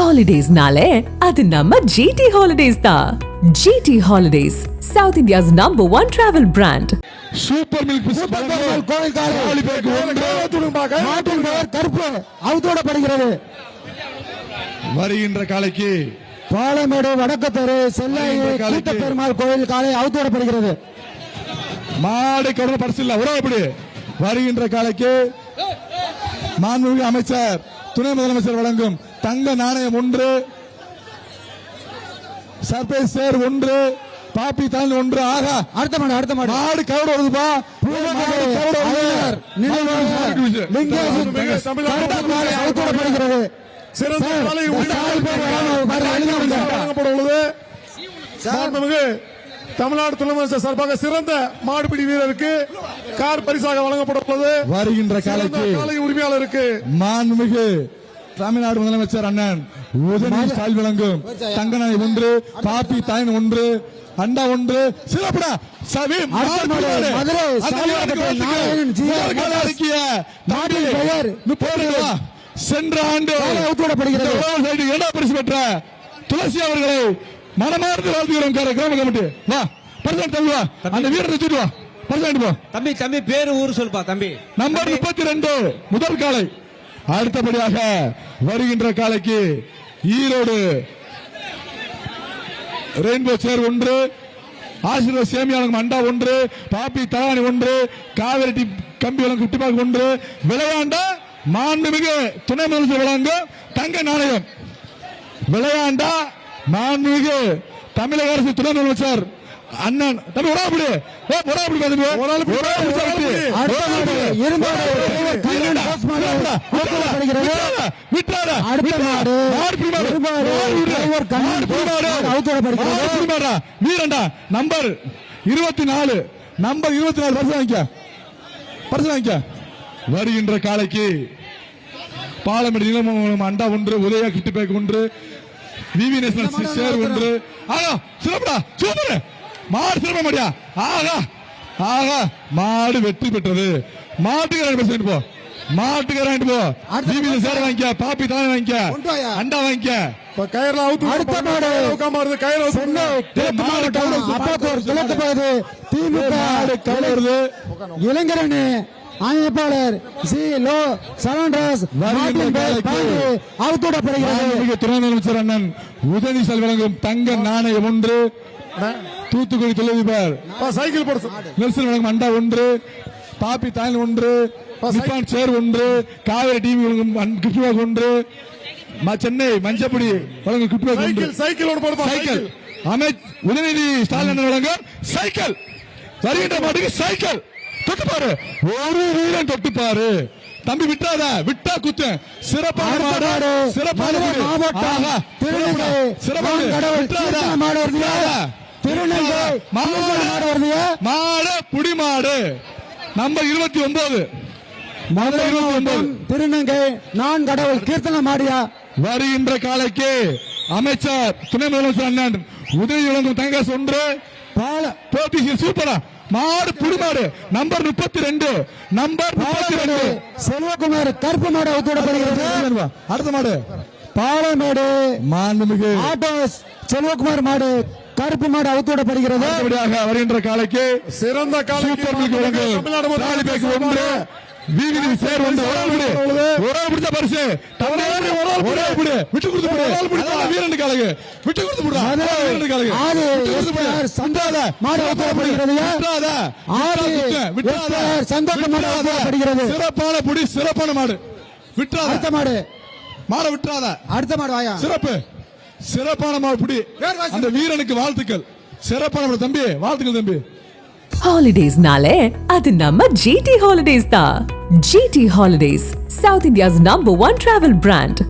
Holidays-nale, அது நம்ம GT Holidays தான். GT Holidays, South India's #1 travel brand. Super milk கோயில் கருப்பு அவுத்தோடப்படுகிறது. வருகின்ற காலைக்கு பாலமேடு வடக்கத்தெரு செல்லை பெருமாள் கோயில் காலை அவுத்தோடப்படுகிறது. மாடு கடந்த பரிசு இல்ல உறவு எப்படி வருகின்ற காலைக்கு மாண்புமிகு அமைச்சர் துணை முதலமைச்சர் வழங்கும் தங்க நாணயம் 1, சர்ப்ரைஸ் சேர் 1, பாப்பி தான் 1. ஆகா அடுத்த மாடு மாடு கவுட வருதுப்பா. அவுத்தோடப்படுகிறது. தமிழ்நாடு துணை முதலமைச்சர் சார்பாக சிறந்த மாடுபிடி வீரருக்கு கார் பரிசாக வழங்கப்பட உள்ளது. வருகின்ற காலை உரிமையாளருக்கு மாண்புமிகு தமிழ்நாடு முதலமைச்சர் அண்ணன் உதயநிதி ஸ்டாலின் வழங்கும் தங்க நாணயம் 1, பாப்பி தாயின் 1, அண்டா 1. சிறப்புடா சென்ற ஆண்டு என்ன பரிசு பெற்ற துளசி அவர்களை மனமார்ந்து வாழ்த்துகிறோம். கிராம கமிட்டி வா பரிசு அந்த வீரத்தை தூட்டு வா பரிசு போ. தம்பி பேரு ஊர் சொல்பா தம்பி. நம்பர் 32 முதல் காலை. அடுத்தபடியாக வருகின்ற காலைக்கு ஈரோடு ரெயின்போ சேர் 1, ஆசீர்வாத் சேமியாளம் அண்டா 1, பாப்பி தயானி 1, காவிரி கம்பி வழங்கும் குட்டிப்பாக்கு 1. விளையாண்ட மாண்புமிகு துணை முதலமைச்சர் வழங்கும் தங்க நாணயம். விளையாண்டா மாண்புமிகு தமிழக அரசு துணை முதலமைச்சர் அண்ணன் தம்பி உடம்புடி வீரண்டா நம்பர் 24 பரிசு வாங்கிக்க. வருகின்ற காலைக்கு பாலமேடு நிலமங்கலம் அண்டா 1, உதயா கிட்டிபேக் 1, விவி நேஷனல் சேர் 1. ஆகா சிறப்புடா சூப்பர் மாடு சிறப்ப மாட்டியா. ஆகா மாடு வெற்றி பெற்றது. மாட்டுக்கு போ மாட்டுக்கு போ. விவி சேர் வாங்கிக்க, பாப்பி தானே வாங்கிக்க, அண்டா வாங்கிக்க. கயிறுல அவுத்து அடுத்த மாடு உட்கார்ந்து கயிறு திமுக இளைஞரணி அமைப்பாளர் சி.லோ. சரவணராஜ் அவுத்தோடப்படுகிறது. துணை முதலமைச்சர் அண்ணன் உதயநிதி ஸ்டாலின் வழங்கும் தங்க நாணயம் 1, தூத்துக்குடி தொழிலதிபர் சைக்கிள் போட நெல்சன் வழங்கும் அண்டா 1, பாப்பி தாயல் 1, நிப்பான் சேர் 1, காவேரி டிவி வழங்கும் கிஃப்ட் 1, சென்னை மஞ்சப்படி வழங்கும் கிஃப்ட் சைக்கிள் உதயநிதி ஸ்டாலின் வழங்கும் சைக்கிள். வருகின்ற மாட்டுக்கு சைக்கிள் தொட்டு பாரு, ஒரு வீரன் தொட்டு பாரு தம்பி. விட்டாத விட்டா குத்து. சிறப்பான மாடு, சிறப்பான மாடு புடி மாடு நம்பர் 29 திருநங்கை நான் கடவுள் கீர்த்தன மாடியா. வருகின்ற காலைக்கு அமைச்சர் துணை முதலமைச்சர் அண்ணன் உதவி வழங்கும் தங்காசு 1 சூப்பரா மாடு புடிமாடு நம்பர் 32 செல்வகுமார் கருப்பு மாடு அவுத்தோடப்படுகிறது. அடுத்த மாடு பாலமேடு மாண்புமிகு ஆட்டோ செல்வகுமார் மாடு கருப்பு மாடு அவுத்தோடப்படுகிறது. வருகின்ற காலைக்கு சிறந்த சூப்பர் மில்க் வழங்கும் வீதி சேர் 1 பிடிச்ச பரிசு விட்டு கொடுத்து வீரன் காலைக்கு விட்டு கொடுத்து சிறப்பான புடி சிறப்பான மாடு விட்டுறாத. அடுத்த மாடு மாட விட்டுறாத. அடுத்த மாடு வாயா சிறப்பு சிறப்பான மாடு புடி. அந்த வீரனுக்கு வாழ்த்துக்கள். சிறப்பான தம்பி வாழ்த்துக்கள் தம்பி. Holidays-nale, அது நம்ம GT Holidays தான். GT Holidays, South India's #1 travel brand.